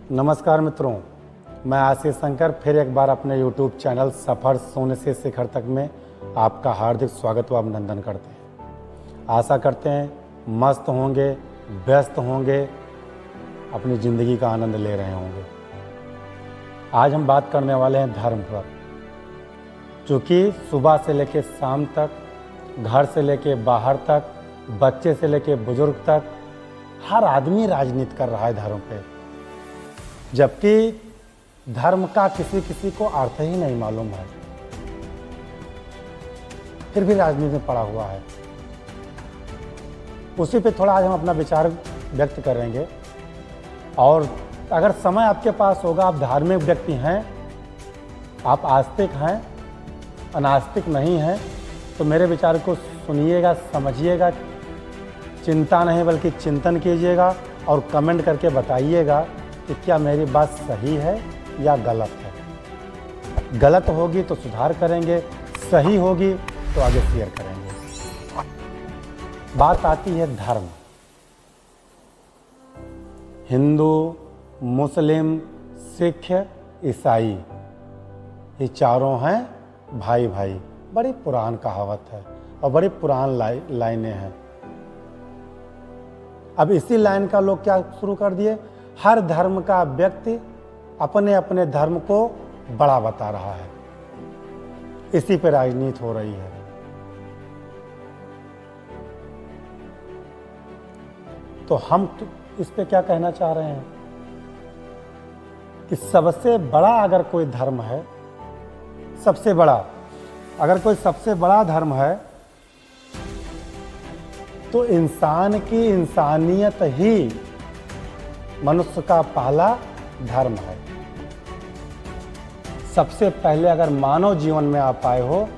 नमस्कार मित्रों, मैं आशीष शंकर फिर एक बार अपने YouTube चैनल सफ़र सोने से शिखर तक में आपका हार्दिक स्वागत व अभिनंदन करते हैं। आशा करते हैं मस्त होंगे, व्यस्त होंगे, अपनी ज़िंदगी का आनंद ले रहे होंगे। आज हम बात करने वाले हैं धर्म पर, चूँकि सुबह से लेकर शाम तक, घर से लेकर बाहर तक, बच्चे से लेकर बुजुर्ग तक हर आदमी राजनीति कर रहा है धर्म पे, जबकि धर्म का किसी किसी को अर्थ ही नहीं मालूम है, फिर भी राजनीति में पड़ा हुआ है। उसी पे थोड़ा आज हम अपना विचार व्यक्त करेंगे। और अगर समय आपके पास होगा, आप धार्मिक व्यक्ति हैं, आप आस्तिक हैं, अनास्तिक नहीं हैं, तो मेरे विचार को सुनिएगा, समझिएगा, चिंता नहीं बल्कि चिंतन कीजिएगा और कमेंट करके बताइएगा कि क्या मेरी बात सही है या गलत है। गलत होगी तो सुधार करेंगे, सही होगी तो आगे शेयर करेंगे। बात आती है धर्म। हिंदू, मुस्लिम, सिख, ईसाई, ये चारों हैं भाई भाई। बड़ी पुरान कहावत है और बड़ी पुरान लाइनें हैं। अब इसी लाइन का लोग क्या शुरू कर दिए, हर धर्म का व्यक्ति अपने अपने धर्म को बड़ा बता रहा है। इसी पे राजनीति हो रही है। तो हम इस पे क्या कहना चाह रहे हैं कि सबसे बड़ा अगर कोई धर्म है, सबसे बड़ा अगर कोई सबसे बड़ा धर्म है तो इंसान की इंसानियत ही मनुष्य का पहला धर्म है। सबसे पहले अगर मानव जीवन में आप आए हो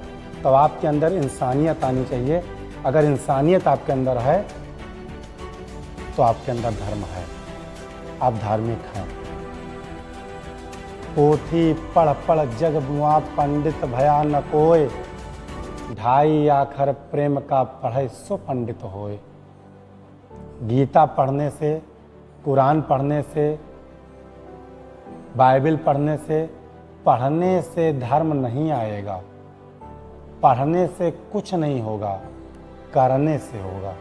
तो आपके अंदर इंसानियत आनी चाहिए। अगर इंसानियत आपके अंदर है तो आपके अंदर धर्म है, आप धार्मिक हैं। पोथी पढ़ पढ़ जग मुआ पंडित भया न कोय, ढाई आखर प्रेम का पढ़े सो पंडित होए। गीता पढ़ने से, कुरान पढ़ने से, बाइबल पढ़ने से धर्म नहीं आएगा। पढ़ने से कुछ नहीं होगा, करने से होगा।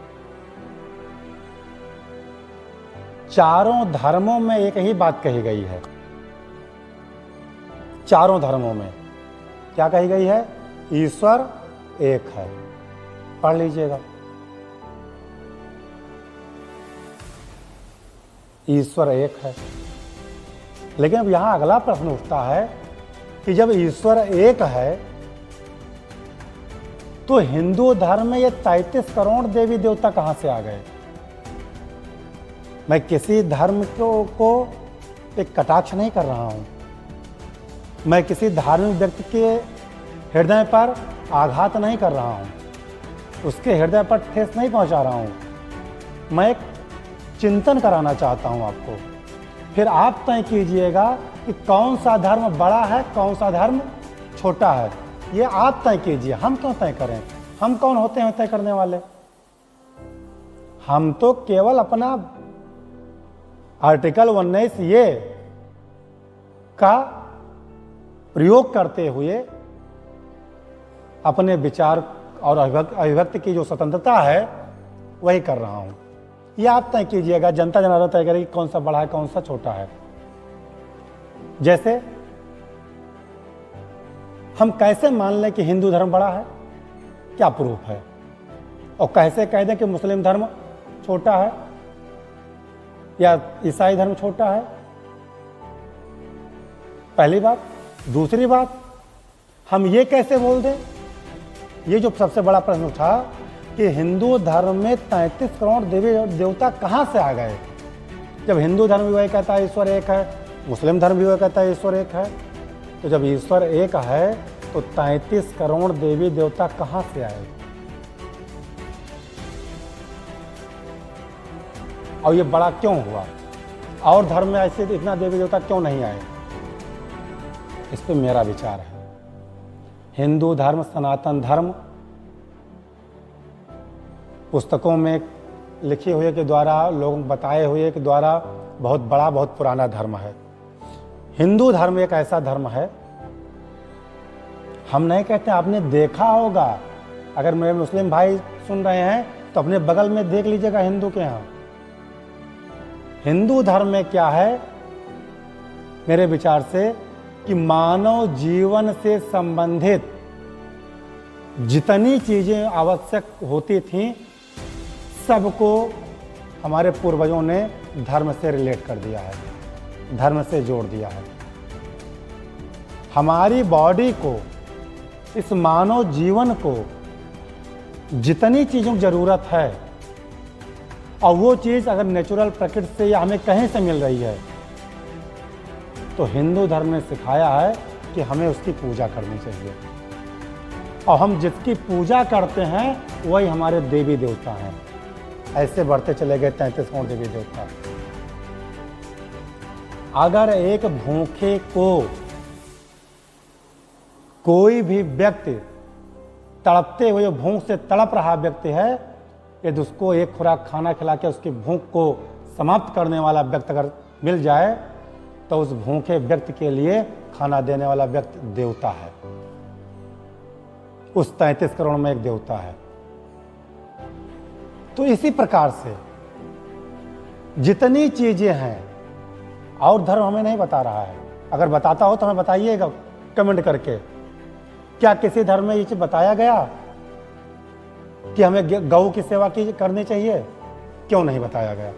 चारों धर्मों में एक ही बात कही गई है। चारों धर्मों में क्या कही गई है? ईश्वर एक है। पढ़ लीजिएगा, ईश्वर एक है। लेकिन अब यहां अगला प्रश्न उठता है कि जब ईश्वर एक है तो हिंदू धर्म में ये 33 करोड़ देवी देवता कहां से आ गए? मैं किसी धर्म को एक कटाक्ष नहीं कर रहा हूं, मैं किसी धार्मिक व्यक्ति के हृदय पर आघात नहीं कर रहा हूं, उसके हृदय पर ठेस नहीं पहुंचा रहा हूं। मैं एक चिंतन कराना चाहता हूं आपको। फिर आप तय कीजिएगा कि कौन सा धर्म बड़ा है, कौन सा धर्म छोटा है। ये आप तय कीजिए, हम क्यों तय करें? हम कौन होते हैं तय करने वाले? हम तो केवल अपना आर्टिकल 19 ये का प्रयोग करते हुए अपने विचार और अभिव्यक्ति की जो स्वतंत्रता है वही कर रहा हूं। ये आप तय कीजिएगा, जनता जनार्दन तय करेगी कौन सा बड़ा है, कौन सा छोटा है। जैसे हम कैसे मान लें कि हिंदू धर्म बड़ा है? क्या प्रूफ है? और कैसे कह दें कि मुस्लिम धर्म छोटा है या ईसाई धर्म छोटा है? पहली बात। दूसरी बात, हम ये कैसे बोल दें, ये जो सबसे बड़ा प्रश्न उठा कि हिंदू धर्म में 33 करोड़ देवी देवता कहां से आ गए? जब हिंदू धर्म भी वही कहता है ईश्वर एक है, मुस्लिम धर्म भी वही कहता है ईश्वर एक है, तो जब ईश्वर एक है तो 33 करोड़ देवी देवता कहां से आए? और ये बड़ा क्यों हुआ? और धर्म में ऐसे इतना देवी देवता क्यों नहीं आए? इस पे मेरा विचार है। हिंदू धर्म, सनातन धर्म पुस्तकों में लिखे हुए के द्वारा, लोग बताए हुए के द्वारा बहुत बड़ा, बहुत पुराना धर्म है। हिंदू धर्म एक ऐसा धर्म है, हम नहीं कहते, आपने देखा होगा, अगर मेरे मुस्लिम भाई सुन रहे हैं तो अपने बगल में देख लीजिएगा हिंदू के यहाँ। हिंदू धर्म में क्या है मेरे विचार से, कि मानव जीवन से संबंधित जितनी चीजें आवश्यक होती थीं सबको हमारे पूर्वजों ने धर्म से रिलेट कर दिया है, धर्म से जोड़ दिया है। हमारी बॉडी को, इस मानव जीवन को जितनी चीज़ों की ज़रूरत है, और वो चीज़ अगर नेचुरल प्रकृति से या हमें कहीं से मिल रही है, तो हिंदू धर्म ने सिखाया है कि हमें उसकी पूजा करनी चाहिए। और हम जिसकी पूजा करते हैं वही हमारे देवी देवता हैं। ऐसे बढ़ते चले गए 33 करोड़ देवी देवता। अगर एक भूखे को कोई भी व्यक्ति, तड़पते हुए भूख से तड़प रहा व्यक्ति है, यदि उसको एक खुराक खाना खिला के उसकी भूख को समाप्त करने वाला व्यक्ति अगर मिल जाए, तो उस भूखे व्यक्ति के लिए खाना देने वाला व्यक्ति देवता है। उस 33 करोड़ में एक देवता है। तो इसी प्रकार से जितनी चीजें हैं, और धर्म हमें नहीं बता रहा है, अगर बताता हो तो हमें बताइएगा कमेंट करके। क्या किसी धर्म में ये चीज बताया गया कि हमें गौ की सेवा करनी चाहिए? क्यों नहीं बताया गया?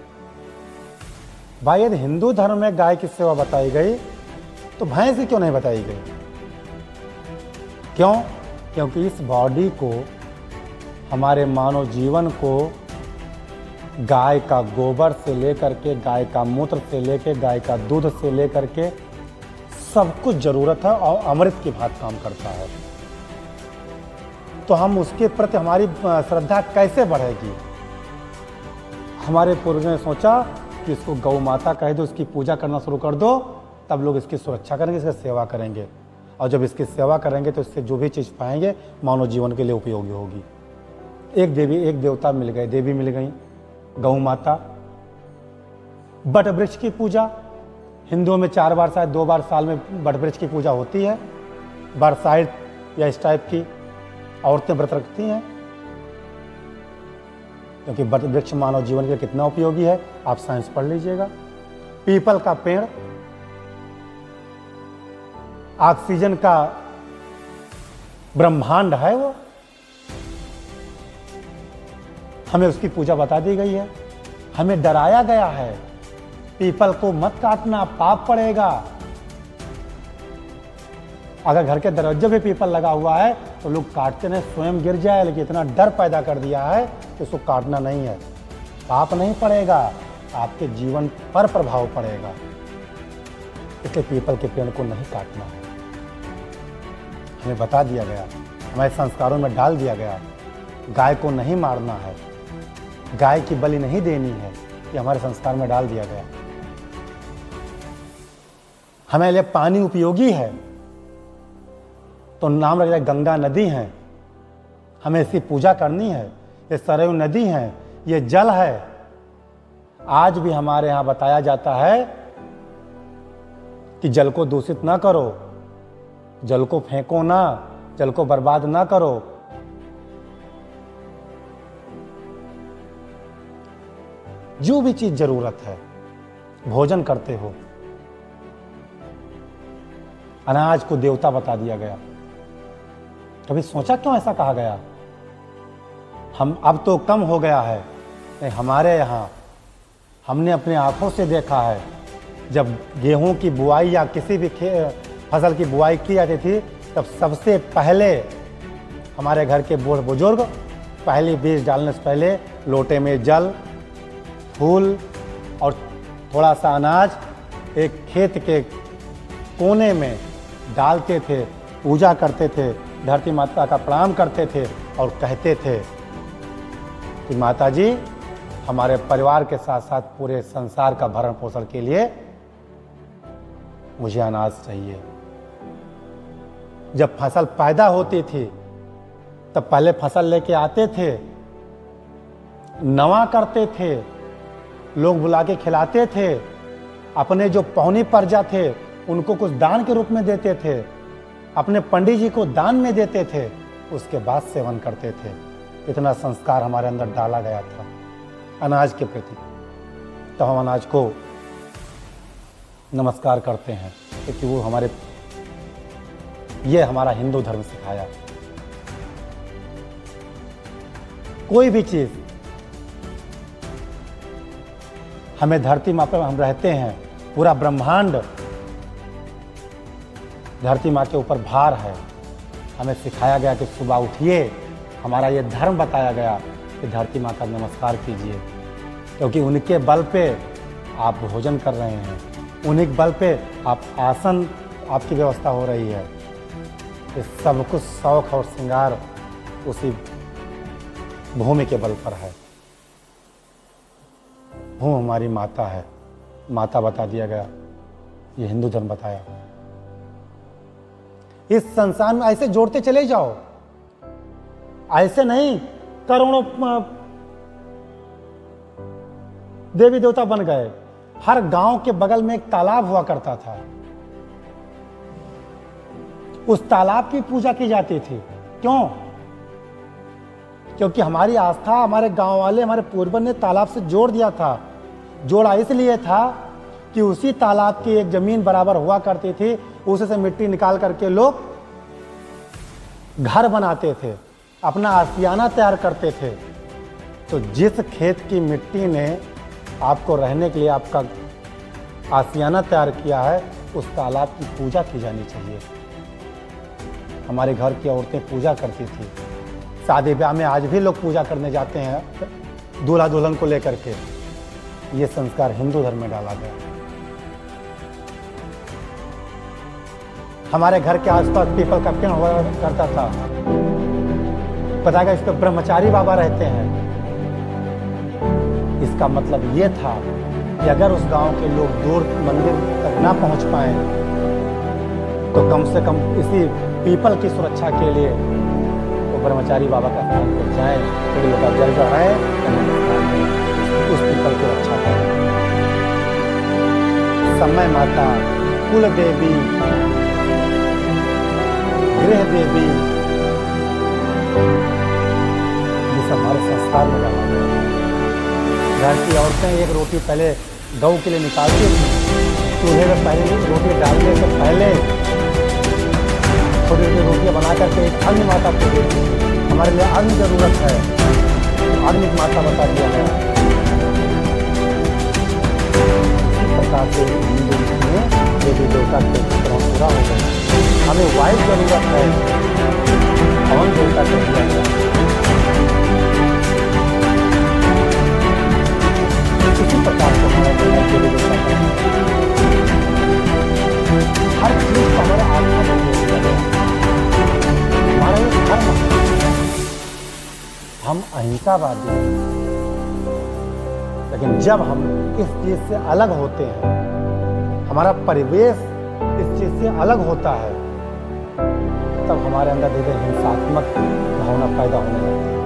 भाई यदि हिंदू धर्म में गाय की सेवा बताई गई तो भैंस की क्यों नहीं बताई गई? क्यों? क्योंकि इस बॉडी को, हमारे मानव जीवन को गाय का गोबर से लेकर के, गाय का मूत्र से लेकर, गाय का दूध से लेकर के सब कुछ जरूरत है, और अमृत की भांति काम करता है। तो हम उसके प्रति हमारी श्रद्धा कैसे बढ़ेगी? हमारे पूर्वजों ने सोचा कि इसको गौ माता कह दो, इसकी पूजा करना शुरू कर दो, तब लोग इसकी सुरक्षा करेंगे, इसकी सेवा करेंगे, और जब इसकी सेवा करेंगे तो इससे जो भी चीज़ पाएंगे मानव जीवन के लिए उपयोगी होगी। एक देवी, एक देवता मिल गए, देवी मिल गई गौ माता। बट वृक्ष की पूजा हिंदुओं में 4 बार, शायद 2 बार साल में बट वृक्ष की पूजा होती है। बरसाइत या इस टाइप की औरतें व्रत रखती हैं, क्योंकि बट वृक्ष मानव जीवन के लिए कितना उपयोगी है, आप साइंस पढ़ लीजिएगा। पीपल का पेड़ ऑक्सीजन का ब्रह्मांड है, वो हमें उसकी पूजा बता दी गई है। हमें डराया गया है, पीपल को मत काटना, पाप पड़ेगा। अगर घर के दरवाजे पे पीपल लगा हुआ है तो लोग काटते नहीं, स्वयं गिर जाए, लेकिन इतना डर पैदा कर दिया है कि उसको काटना नहीं है। पाप नहीं पड़ेगा, आपके जीवन पर प्रभाव पड़ेगा, इसलिए पीपल के पेड़ को नहीं काटना है। हमें बता दिया गया, हमारे संस्कारों में डाल दिया गया, गाय को नहीं मारना है, गाय की बलि नहीं देनी है, ये हमारे संस्कार में डाल दिया गया। हमें लिए पानी उपयोगी है तो नाम रख दिया गंगा नदी है, हमें इसकी पूजा करनी है। ये सरयू नदी है, ये जल है। आज भी हमारे यहाँ बताया जाता है कि जल को दूषित ना करो, जल को फेंको ना, जल को बर्बाद ना करो। जो भी चीज जरूरत है, भोजन करते हो, अनाज को देवता बता दिया गया। कभी सोचा क्यों ऐसा कहा गया? हम अब तो कम हो गया है, नहीं हमारे यहाँ हमने अपने आंखों से देखा है, जब गेहूं की बुआई या किसी भी फसल की बुआई की जाती थी, तब सबसे पहले हमारे घर के बूढ़े बुजुर्ग पहले बीज डालने से पहले लोटे में जल, फूल और थोड़ा सा अनाज एक खेत के कोने में डालते थे, पूजा करते थे, धरती माता का प्रणाम करते थे और कहते थे कि माता जी, हमारे परिवार के साथ साथ पूरे संसार का भरण पोषण के लिए मुझे अनाज चाहिए। जब फसल पैदा होती थी तब पहले फसल लेके आते थे, नवा करते थे, लोग बुला के खिलाते थे, अपने जो पौनी प्रजा थे उनको कुछ दान के रूप में देते थे, अपने पंडित जी को दान में देते थे, उसके बाद सेवन करते थे। इतना संस्कार हमारे अंदर डाला गया था अनाज के प्रति। तो हम अनाज को नमस्कार करते हैं क्योंकि वो ये हमारा हिंदू धर्म सिखाया। कोई भी चीज हमें धरती माँ पर हम रहते हैं, पूरा ब्रह्मांड धरती माँ के ऊपर भार है। हमें सिखाया गया कि सुबह उठिए, हमारा ये धर्म बताया गया कि धरती माँ का नमस्कार कीजिए, क्योंकि उनके बल पे आप भोजन कर रहे हैं, उन्हीं के बल पे आप आसन आपकी व्यवस्था हो रही है। ये सब कुछ शौक और श्रृंगार उसी भूमि के बल पर है। भूमि हमारी माता है, माता बता दिया गया, ये हिंदू धर्म बताया। इस संसार में ऐसे जोड़ते चले जाओ, ऐसे नहीं करोड़ों देवी देवता बन गए। हर गांव के बगल में एक तालाब हुआ करता था, उस तालाब की पूजा की जाती थी। क्यों? क्योंकि हमारी आस्था, हमारे गांव वाले, हमारे पूर्वज ने तालाब से जोड़ दिया था। जोड़ा इसलिए था कि उसी तालाब की एक जमीन बराबर हुआ करती थी, उसे से मिट्टी निकाल करके लोग घर बनाते थे, अपना आशियाना तैयार करते थे। तो जिस खेत की मिट्टी ने आपको रहने के लिए आपका आशियाना तैयार किया है, उस तालाब की पूजा की जानी चाहिए। हमारे घर की औरतें पूजा करती थी। शादी ब्याह में आज भी लोग पूजा करने जाते हैं दूल्हा दुल्हन को लेकर के। ये संस्कार हिंदू धर्म में डाला गया। हमारे घर के आसपास पीपल का पेड़ हुआ करता था, पता है इस पर ब्रह्मचारी बाबा रहते हैं। इसका मतलब ये था कि अगर उस गांव के लोग दूर मंदिर तक ना पहुंच पाए तो कम से कम इसी पीपल की सुरक्षा के लिए वो ब्रह्मचारी बाबा का स्थान पर जाए, पेड़ का जल चढ़ाए, उस पीपल की रक्षा करें। समय माता, कुल देवी, गृह देवी, ये सब हमारे संस्कार में डाला गया। घर की औरतें एक रोटी पहले गौ के लिए निकालती थी, चूल्हे में पहले रोटी डालने से पहले छोटी छोटी रोटियाँ बना करके एक अग्नि माता को देती थी। हमारे लिए अग्नि जरूरत है, अग्नि माता बता दिया गया। इसी प्रकार से हिंदू में देवी देवता के पूरा हो गया। हमें वायु जरूरत है, हवन देवता को दिया गया। इसी प्रकार से हमारा देवी देवता का हर चीज को हमारे आत्मा में दिया गया। हमारा ये धर्म, हम अहिंसावादी हैं, लेकिन जब हम इस चीज से अलग होते हैं, हमारा परिवेश इस चीज से अलग होता है, तब हमारे अंदर धीरे हिंसात्मक भावना पैदा होने लगती है।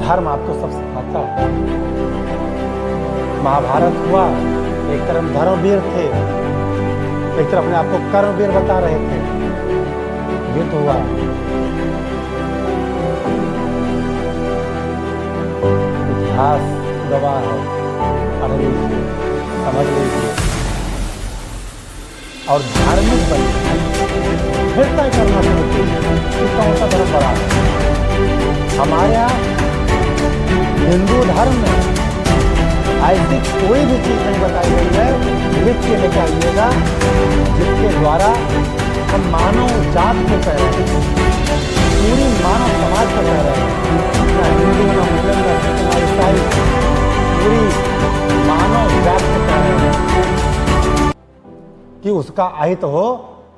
धर्म आपको सब सिखाता है। महाभारत हुआ, एक तरफ धर्मवीर थे, एक तरफ अपने आप को कर्मवीर बता रहे थे। युद्ध हुआ, इतिहास गवाह है, पढ़ लीजिए, समझ लीजिए और धार्मिक बनिए। फिर तय करना शुरू कीजिए कि कौन सा धर्म बड़ा है। हमारे यहाँ हिंदू धर्म में ऐसी कोई भी चीज नहीं बताई गई है, लिख के लेकर आइएगा, जिसके द्वारा हम मानव जात को कह रहे हैं, पूरी मानव समाज को कह रहे हैं, ना हिंदू, ना मुस्लिम, ना सिख, ना ईसाई, पूरी मानव जात को कह रहे हैं कि उसका अहित हो।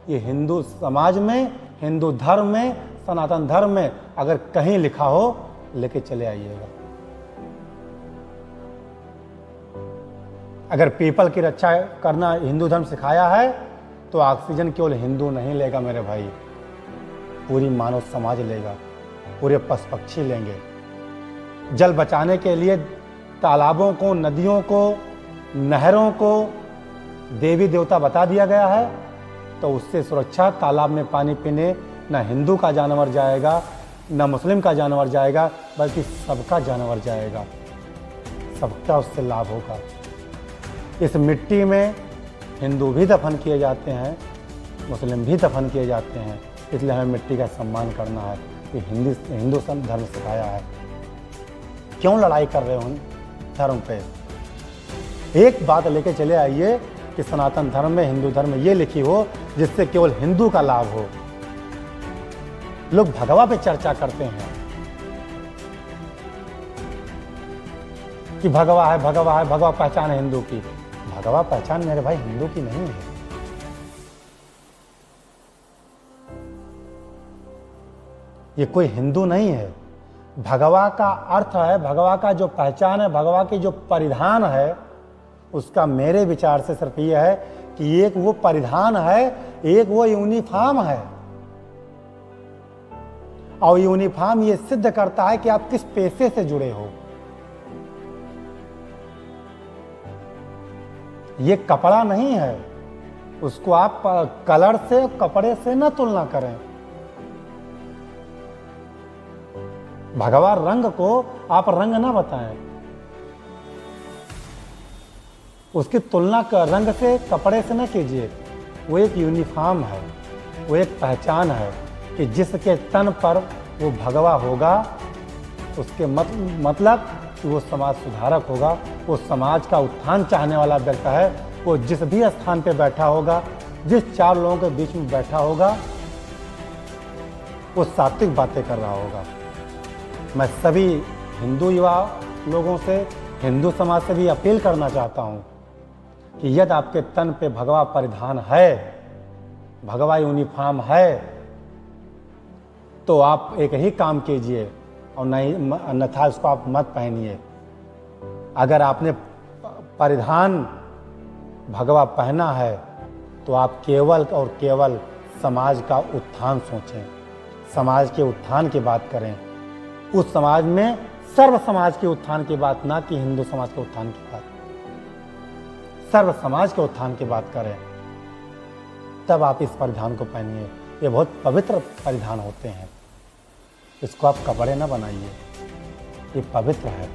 ये हिंदू समाज में, हिंदू धर्म में, सनातन धर्म में अगर कहीं लिखा हो, लेके चले आइएगा। अगर पीपल की रक्षा करना हिंदू धर्म सिखाया है, तो ऑक्सीजन केवल हिंदू नहीं लेगा मेरे भाई, पूरी मानव समाज लेगा, पूरे पशु पक्षी लेंगे। जल बचाने के लिए तालाबों को, नदियों को, नहरों को देवी देवता बता दिया गया है, तो उससे सुरक्षा तालाब में पानी पीने न हिंदू का जानवर जाएगा, न मुस्लिम का जानवर जाएगा, बल्कि सबका जानवर जाएगा, सबका उससे लाभ होगा। इस मिट्टी में हिंदू भी दफन किए जाते हैं, मुस्लिम भी दफन किए जाते हैं, इसलिए हमें मिट्टी का सम्मान करना है। ये हिंदू धर्म सिखाया है। क्यों लड़ाई कर रहे हो उन धर्म पे? एक बात लेके चले आइए कि सनातन धर्म में, हिंदू धर्म में ये लिखी हो जिससे केवल हिंदू का लाभ हो। लोग भगवा पे चर्चा करते हैं कि भगवा है, भगवा है, भगवा पहचान है हिंदू की। भगवा पहचान मेरे भाई हिंदू की नहीं है। ये कोई हिंदू नहीं है। भगवा का अर्थ है, भगवा का जो पहचान है, भगवा की जो परिधान है, उसका मेरे विचार से सिर्फ ये है कि एक वो परिधान है, एक वो यूनिफॉर्म है। और यूनिफॉर्म ये सिद्ध करता है कि आप किस पेशे से जुड़े हो। ये कपड़ा नहीं है, उसको आप कलर से, कपड़े से न तुलना करें। भगवा रंग को आप रंग ना बताएं, उसकी तुलना रंग से, कपड़े से न कीजिए। वो एक यूनिफॉर्म है, वो एक पहचान है कि जिसके तन पर वो भगवा होगा, उसके मतलब कि वो समाज सुधारक होगा, वो समाज का उत्थान चाहने वाला व्यक्ति है। वो जिस भी स्थान पे बैठा होगा, जिस चार लोगों के बीच में बैठा होगा, वो सात्विक बातें कर रहा होगा। मैं सभी हिंदू युवा लोगों से, हिंदू समाज से भी अपील करना चाहता हूँ कि यदि आपके तन पे भगवा परिधान है, भगवा यूनिफॉर्म है, तो आप एक ही काम कीजिए और नहीं, अन्यथा उसको आप मत पहनिए। अगर आपने परिधान भगवा पहना है तो आप केवल और केवल समाज का उत्थान सोचें, समाज के उत्थान की बात करें। उस समाज में सर्व समाज के उत्थान की बात, ना कि हिंदू समाज के उत्थान की बात, सर्व समाज के उत्थान की बात करें। तब आप इस परिधान को पहनिए। ये बहुत पवित्र परिधान होते हैं, इसको आप कपड़े ना बनाइए, ये पवित्र है।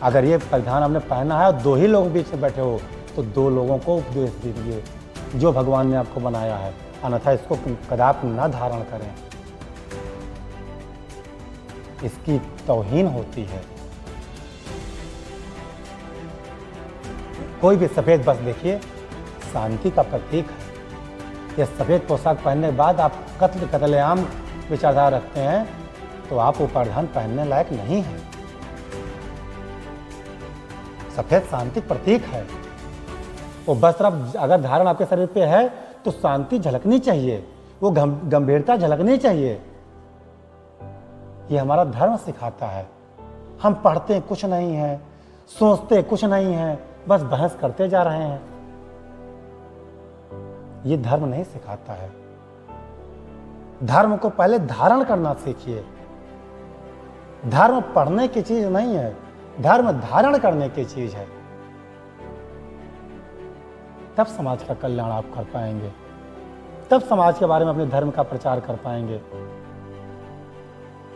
अगर ये परिधान आपने पहना है और दो ही लोग बीच में बैठे हो, तो दो लोगों को उपदेश दीजिए जो भगवान ने आपको बनाया है, अन्यथा इसको कदापि ना धारण करें। इसकी तौहीन होती है। कोई भी सफेद बस देखिए, शांति का प्रतीक है। यह सफेद पोशाक पहनने के बाद आप कत्लेआम विचारधारा रखते हैं, तो आप वो परिधान पहनने लायक नहीं है। सफेद शांति प्रतीक है। वो वस्त्र अगर धारण आपके शरीर पे है तो शांति झलकनी चाहिए, वो गंभीरता झलकनी चाहिए। ये हमारा धर्म सिखाता है। हम पढ़ते कुछ नहीं है, सोचते कुछ नहीं है, बस बहस करते जा रहे हैं। ये धर्म नहीं सिखाता है। धर्म को पहले धारण करना सीखिए। धर्म पढ़ने की चीज नहीं है, धर्म धारण करने की चीज है। तब समाज का कल्याण आप कर पाएंगे, तब समाज के बारे में अपने धर्म का प्रचार कर पाएंगे।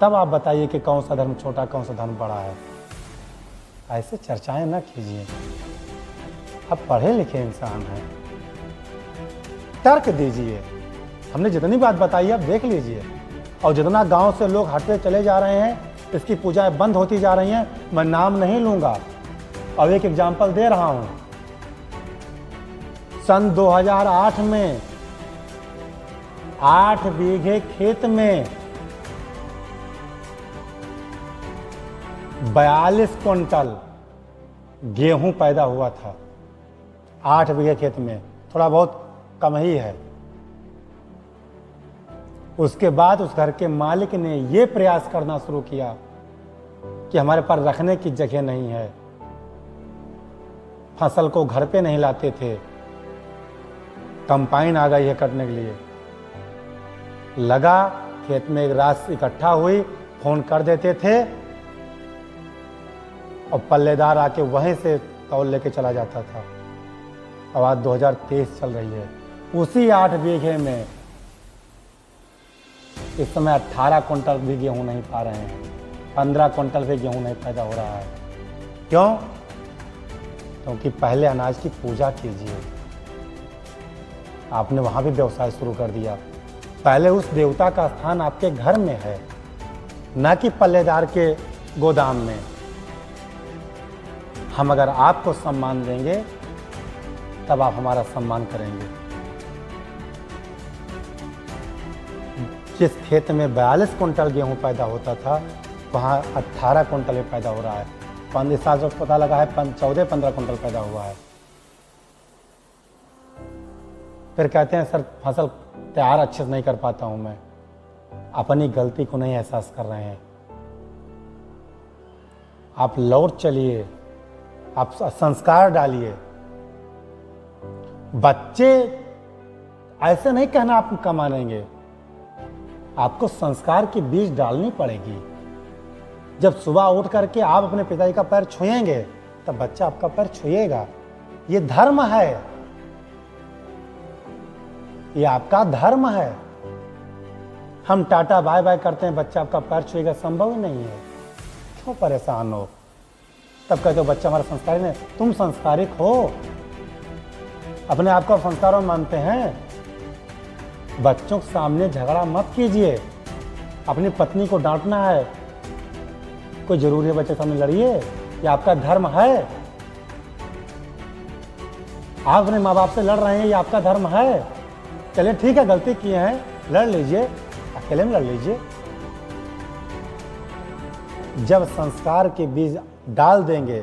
तब आप बताइए कि कौन सा धर्म छोटा, कौन सा धर्म बड़ा है। ऐसे चर्चाएं ना कीजिए। आप पढ़े लिखे इंसान हैं, तर्क दीजिए। हमने जितनी बात बताई आप देख लीजिए। और जितना गांव से लोग हटते चले जा रहे हैं, इसकी पूजाएं बंद होती जा रही हैं, मैं नाम नहीं लूंगा। अब एक एग्जाम्पल दे रहा हूं। सन 2008 में 8 बीघे खेत में 42 क्विंटल गेहूं पैदा हुआ था। 8 बीघे खेत में, थोड़ा बहुत कम ही है। उसके बाद उस घर के मालिक ने यह प्रयास करना शुरू किया कि हमारे पास रखने की जगह नहीं है, फसल को घर पे नहीं लाते थे, कंपाइन आ गई है कटने के लिए। लगा खेत में एक राशि इकट्ठा हुई, फोन कर देते थे, और पल्लेदार आके वहीं से तौल लेके चला जाता था। अब आज 2023 चल रही है, उसी 8 बीघे में इस समय 18 कुंटल भी गेहूं नहीं पा रहे हैं, 15 कुंटल भी गेहूं नहीं पैदा हो रहा है। क्यों? क्योंकि पहले अनाज की पूजा कीजिए। आपने वहां भी व्यवसाय शुरू कर दिया। पहले उस देवता का स्थान आपके घर में है, न कि पल्लेदार के गोदाम में। हम अगर आपको सम्मान देंगे तब आप हमारा सम्मान करेंगे। जिस खेत में 42 कुंटल गेहूं पैदा होता था, वहाँ 18 कुंटल पैदा हो रहा है। 15 साल से पता लगा है 14-15 कुंटल पैदा हुआ है। फिर कहते हैं सर फसल तैयार अच्छे से नहीं कर पाता हूं मैं। अपनी गलती को नहीं एहसास कर रहे हैं। आप लौट चलिए, आप संस्कार डालिए। बच्चे ऐसे नहीं कहना आप कमाएंगे, आपको संस्कार की बीज डालनी पड़ेगी। जब सुबह उठ करके आप अपने पिताजी का पैर छुएंगे तब बच्चा आपका पैर छुएगा। ये धर्म है, ये आपका धर्म है। हम टाटा बाय बाय करते हैं, बच्चा आपका पैर छुएगा, संभव ही नहीं है। क्यों परेशान हो? तब कहते हो बच्चा हमारा संस्कारी नहीं। तुम संस्कारिक हो, अपने आप को संस्कारों में मानते हैं। बच्चों के सामने झगड़ा मत कीजिए। अपनी पत्नी को डांटना है, कोई जरूरी है बच्चे के सामने लड़िए? ये आपका धर्म है। आप अपने माँ बाप से लड़ रहे हैं, ये आपका धर्म है। चलिए ठीक है, गलती किए हैं, लड़ लीजिए, अकेले में लड़ लीजिए। जब संस्कार के बीज डाल देंगे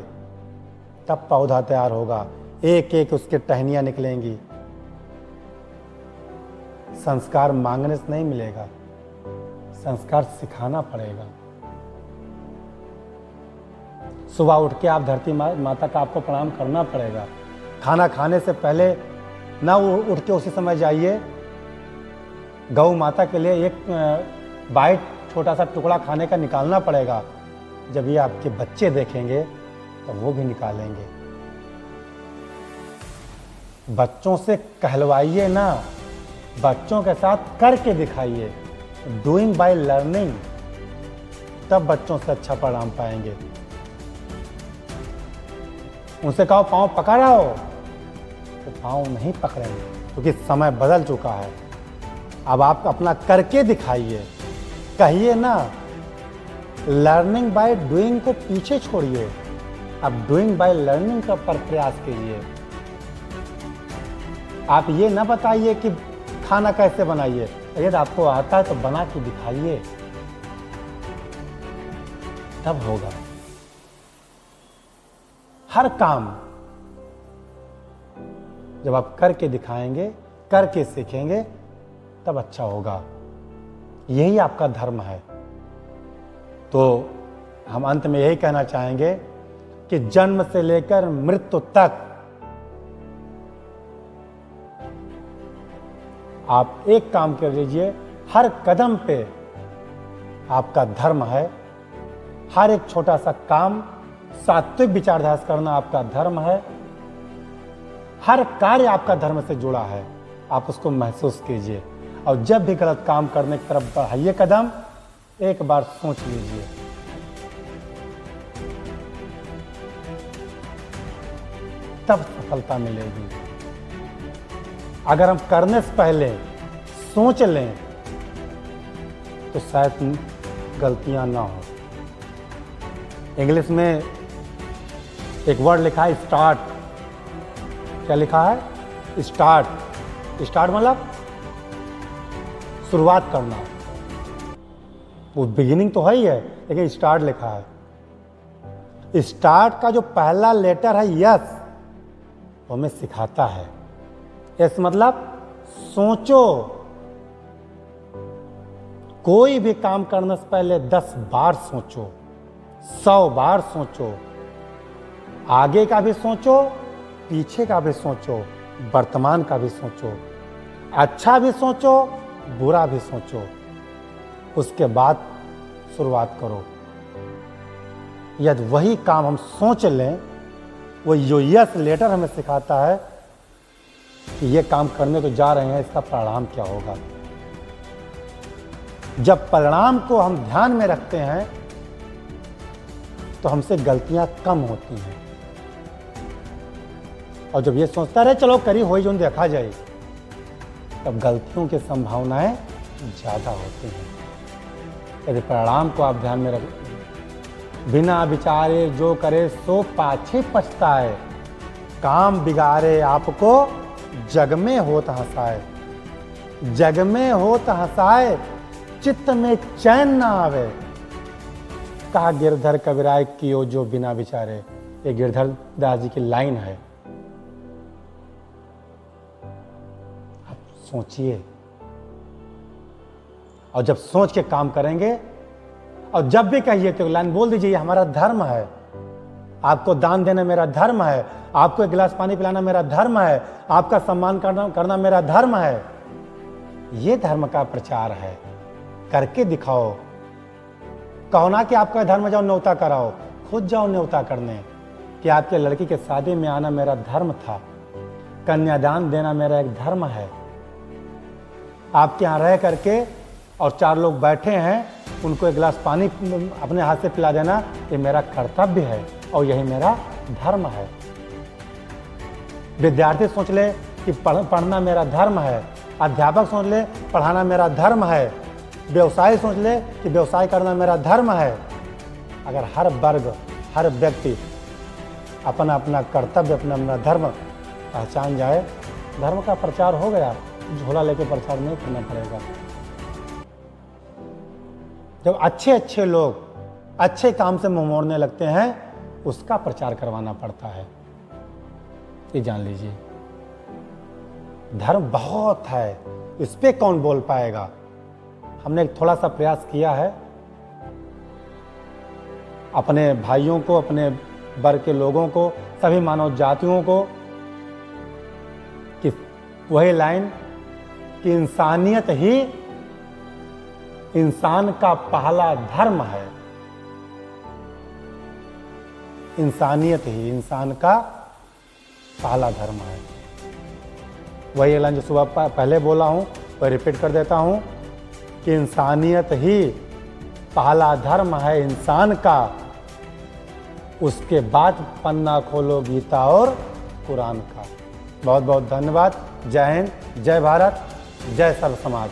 तब पौधा तैयार होगा, एक एक उसके टहनियां निकलेंगी। संस्कार मांगने से नहीं मिलेगा, संस्कार सिखाना पड़ेगा। सुबह उठ के आप धरती माता का आपको प्रणाम करना पड़ेगा। खाना खाने से पहले ना उठ के उसी समय जाइए, गौ माता के लिए एक बाइट छोटा सा टुकड़ा खाने का निकालना पड़ेगा। जब ये आपके बच्चे देखेंगे तो वो भी निकालेंगे। बच्चों से कहलवाइए ना, बच्चों के साथ करके दिखाइए। डूइंग बाय लर्निंग, तब बच्चों से अच्छा परिणाम पाएंगे। उनसे कहो पाँव पकड़ा हो तो पाँव नहीं पकड़ेंगे, क्योंकि समय बदल चुका है। अब आप अपना करके दिखाइए। कहिए ना, लर्निंग बाय डूइंग को पीछे छोड़िए, अब डूइंग बाय लर्निंग का पर प्रयास कीजिए। आप ये ना बताइए कि खाना कैसे बनाइए, यदि आपको आता है तो बना के दिखाइए, तब होगा। हर काम जब आप करके दिखाएंगे, करके सीखेंगे, तब अच्छा होगा। यही आपका धर्म है। तो हम अंत में यही कहना चाहेंगे कि जन्म से लेकर मृत्यु तक आप एक काम कर लीजिए, हर कदम पे आपका धर्म है। हर एक छोटा सा काम सात्विक विचारधारा से करना आपका धर्म है। हर कार्य आपका धर्म से जुड़ा है, आप उसको महसूस कीजिए। और जब भी गलत काम करने की तरफ बढ़ाइए कदम, एक बार सोच लीजिए। तब सफलता मिलेगी। अगर हम करने से पहले सोच लें तो शायद गलतियां ना हो। इंग्लिश में एक वर्ड लिखा है स्टार्ट। क्या लिखा है? स्टार्ट। स्टार्ट मतलब शुरुआत करना। वो बिगिनिंग तो है ही है, लेकिन स्टार्ट लिखा है। स्टार्ट का जो पहला लेटर है यस, वो हमें सिखाता है। यस मतलब सोचो। कोई भी काम करने से पहले 10 बार सोचो, 100 बार सोचो। आगे का भी सोचो, पीछे का भी सोचो, वर्तमान का भी सोचो। अच्छा भी सोचो, बुरा भी सोचो। उसके बाद शुरुआत करो। यदि वही काम हम सोच लें, वो जो यस लेटर हमें सिखाता है कि ये काम करने तो जा रहे हैं, इसका परिणाम क्या होगा। जब परिणाम को हम ध्यान में रखते हैं तो हमसे गलतियां कम होती हैं, और जब ये सोचता रहे चलो करी हो जो देखा जाए, तब गलतियों की संभावनाएं ज़्यादा होती हैं। यदि परिणाम को आप ध्यान में रख, बिना विचारे जो करे सो पाछे पछताए, काम बिगाड़े आपको जग में होत हंसाए, जग में होत हंसाए चित्त में चैन ना आवे, कहा गिरधर कविराय कियो जो बिना विचारे। ये गिरधर दास जी की लाइन है। आप सोचिए, और जब सोच के काम करेंगे, और जब भी कहिए तो लाइन बोल दीजिए, ये हमारा धर्म है, आपको दान देना मेरा धर्म है, आपको एक गिलास पानी पिलाना मेरा धर्म है, आपका सम्मान करना मेरा धर्म है। ये धर्म का प्रचार है। करके दिखाओ। कहो ना कि आपका धर्म जाओ न्योता कराओ, खुद जाओ न्योता करने कि आपके लड़की के शादी में आना मेरा धर्म था, कन्यादान देना मेरा एक धर्म है। आपके यहाँ रह करके और 4 लोग बैठे हैं, उनको एक गिलास पानी अपने हाथ से पिला देना, ये मेरा कर्तव्य है और यही मेरा धर्म है। विद्यार्थी सोच ले कि पढ़ना मेरा धर्म है, अध्यापक सोच ले पढ़ाना मेरा धर्म है, व्यवसाय सोच ले कि व्यवसाय करना मेरा धर्म है। अगर हर वर्ग, हर व्यक्ति अपना अपना कर्तव्य, अपना अपना धर्म पहचान जाए, धर्म का प्रचार हो गया। झोला लेके प्रचार नहीं करना पड़ेगा। जब अच्छे अच्छे लोग अच्छे काम से मुंह मोड़ने लगते हैं, उसका प्रचार करवाना पड़ता है। ये जान लीजिए, धर्म बहुत है, इस पे कौन बोल पाएगा। हमने थोड़ा सा प्रयास किया है अपने भाइयों को, अपने वर्ग के लोगों को, सभी मानव जातियों को, कि वही लाइन कि इंसानियत ही इंसान का पहला धर्म है। इंसानियत ही इंसान का पहला धर्म है। वही लाइन जो सुबह पहले बोला हूं, वह रिपीट कर देता हूं कि इंसानियत ही पहला धर्म है इंसान का, उसके बाद पन्ना खोलो गीता और कुरान का। बहुत बहुत धन्यवाद। जय हिंद, जय भारत, जय सर्व समाज।